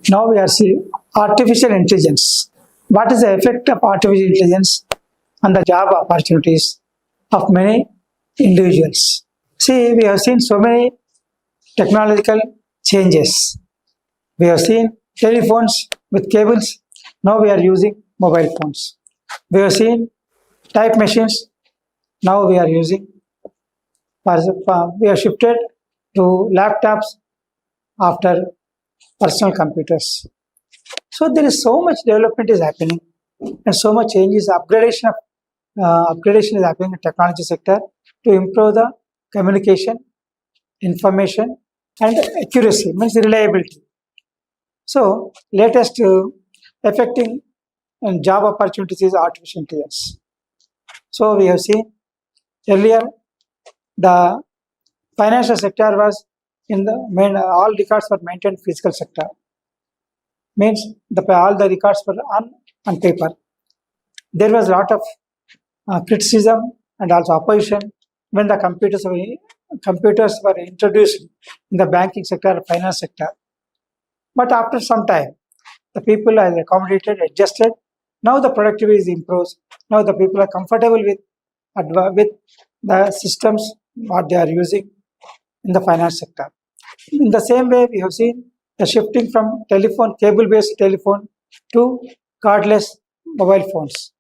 Now we are seeing artificial intelligence. What is the effect of artificial intelligence on the job opportunities of many individuals? See, we have seen so many technological changes. We have seen telephones with cables. Now we are using mobile phones. We have seen type machines. Now we are using, we have shifted to laptops after personal computers. So there is so much development is happening, and so much change is upgradation is happening in technology sector to improve the communication, information, and accuracy means reliability. So latest affecting and job opportunities is artificial intelligence. So we have seen earlier the financial sector was in the main, all records were maintained physical sector, means all the records were on paper. There was a lot of criticism and also opposition when the computers were introduced in the banking sector, finance sector. But after some time, the people are accommodated, adjusted. Now the productivity is improved. Now the people are comfortable with the systems what they are using in the finance sector. In the same way, we have seen the shifting from cable-based telephone to cardless mobile phones.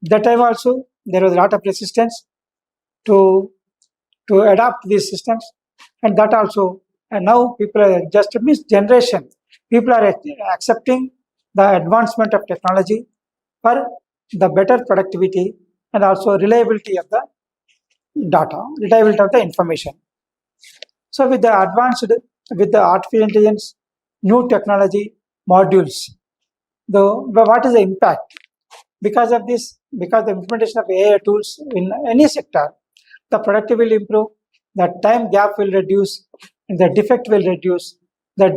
That time also there was a lot of resistance to adopt these systems, and that also, and now people are just means generation. People are accepting the advancement of technology for the better productivity and also reliability of the data, reliability of the information. So with the artificial intelligence, new technology modules, what is the impact? Because of this, because the implementation of AI tools in any sector, the productivity will improve, the time gap will reduce, and the defect will reduce, the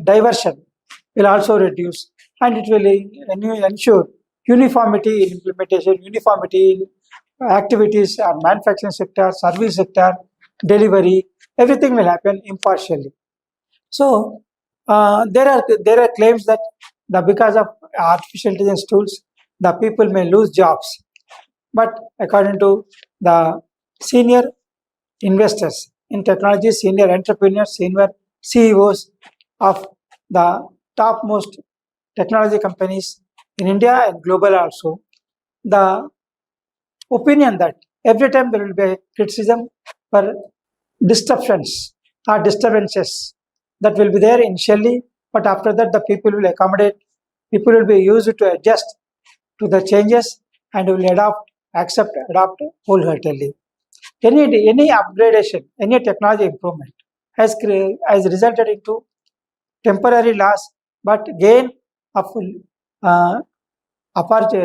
diversion will also reduce, and it will ensure uniformity in implementation, uniformity in activities or manufacturing sector, service sector, delivery, everything will happen impartially. So there are claims that because of artificial intelligence tools, the people may lose jobs. But according to the senior investors in technology, senior entrepreneurs, senior CEOs of the topmost technology companies in India and global also, the opinion that every time there will be a criticism for disruptions or disturbances that will be there initially, but after that the people will accommodate, people will be used to adjust to the changes and will adopt wholeheartedly. Any upgradation, any technology improvement has resulted into temporary loss, but gain of uh,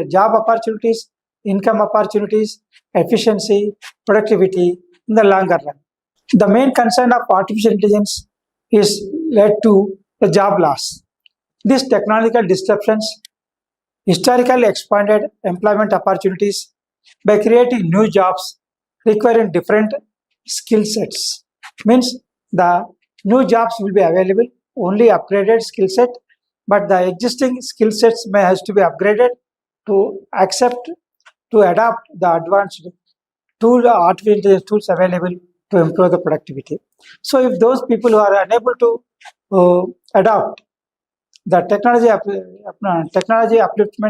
job opportunities, income opportunities, efficiency, productivity in the longer run. The main concern of artificial intelligence is led to the job loss. These technological disruptions historically expanded employment opportunities by creating new jobs requiring different skill sets. Means the new jobs will be available, only upgraded skill set, but the existing skill sets may has to be upgraded to accept, to adapt the advanced artificial intelligence tools available to improve the productivity. So if those people who are unable to adopt the technology upliftment,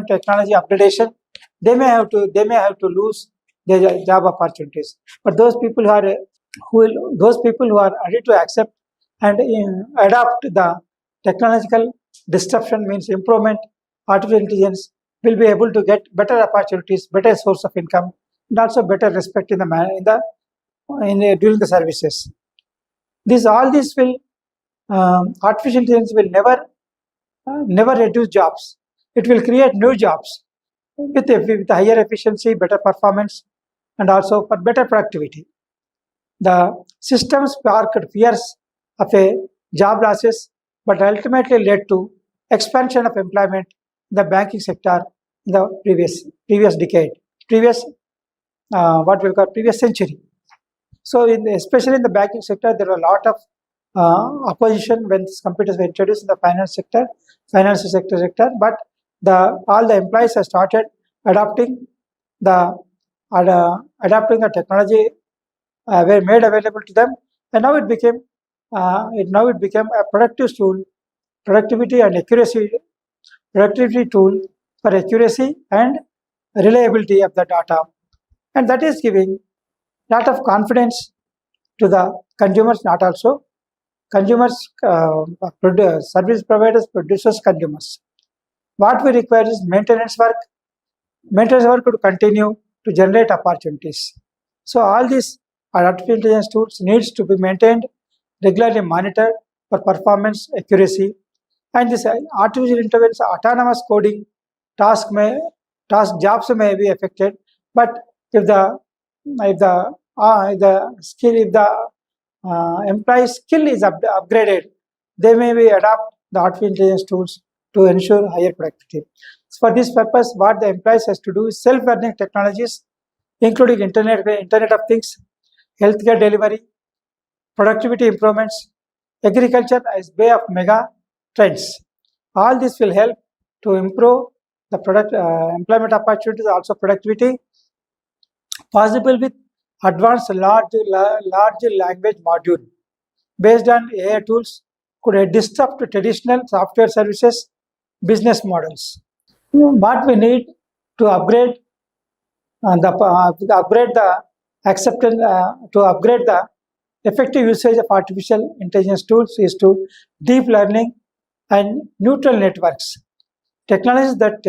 technology upgradation, they may have to lose their job opportunities. But those people who are ready to accept and adopt the technological disruption means improvement, artificial intelligence will be able to get better opportunities, better source of income, and also better respect in the during the services. This will artificial intelligence will never reduce jobs. It will create new jobs with higher efficiency, better performance, and also for better productivity. The system sparked fears of a job losses, but ultimately led to expansion of employment in the banking sector in the previous decade, previous what we call previous century. So, especially in the banking sector, there are a lot of opposition when these computers were introduced in the financial sector, but all the employees have started adopting the adapting the technology were made available to them, and now it became a productivity and accuracy productivity tool for accuracy and reliability of the data, and that is giving lot of confidence to the consumers, not also consumers, service providers, producers, consumers. What we require is maintenance work. Maintenance work could continue to generate opportunities. So all these artificial intelligence tools needs to be maintained, regularly monitored for performance accuracy, and this artificial intelligence autonomous coding task may task jobs may be affected, but if the employee skill is upgraded, they may be adopt the artificial intelligence tools to ensure higher productivity. So for this purpose, what the employees has to do is self-learning technologies, including Internet of Things, healthcare delivery, productivity improvements, agriculture as way of mega trends. All this will help to improve the employment opportunities, also productivity, possible with advanced large language module based on AI tools could disrupt traditional software services business models. What we need to upgrade to upgrade the effective usage of artificial intelligence tools is to deep learning and neural networks. Technologies that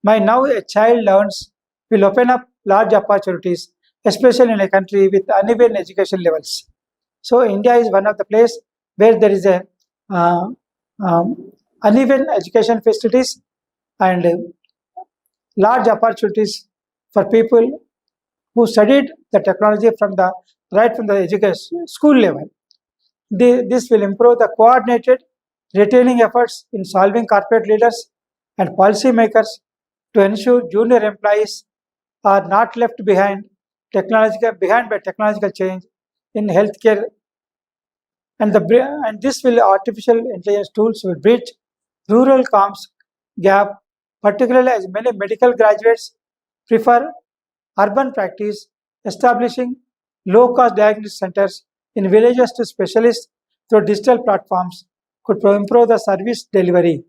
by now a child learns will open up large opportunities, especially in a country with uneven education levels. So India is one of the place where there is a uh, uneven education facilities and large opportunities for people who studied the technology from the education school level. This will improve the coordinated retaining efforts in solving corporate leaders and policymakers to ensure junior employees are not left behind by technological change in healthcare, and this will artificial intelligence tools will bridge rural comms gap, particularly as many medical graduates prefer urban practice, establishing low-cost diagnostic centers in villages to specialists through digital platforms could improve the service delivery.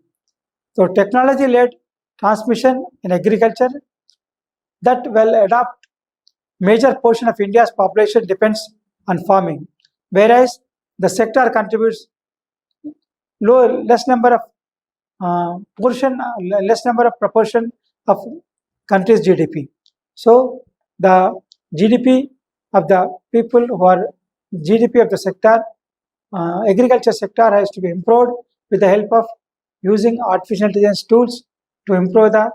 So technology-led transmission in agriculture that will adopt major portion of India's population depends on farming, whereas the sector contributes less number of less number of proportion of country's GDP. So the GDP of the people who are GDP of the sector, agriculture sector has to be improved with the help of using artificial intelligence tools to improve the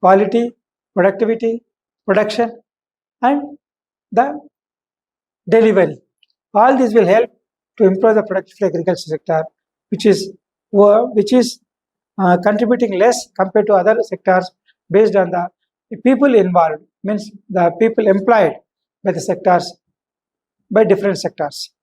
quality, productivity, production, and the delivery. All this will help to improve the productive agriculture sector, which is contributing less compared to other sectors based on the people involved, means the people employed by the sectors by different sectors.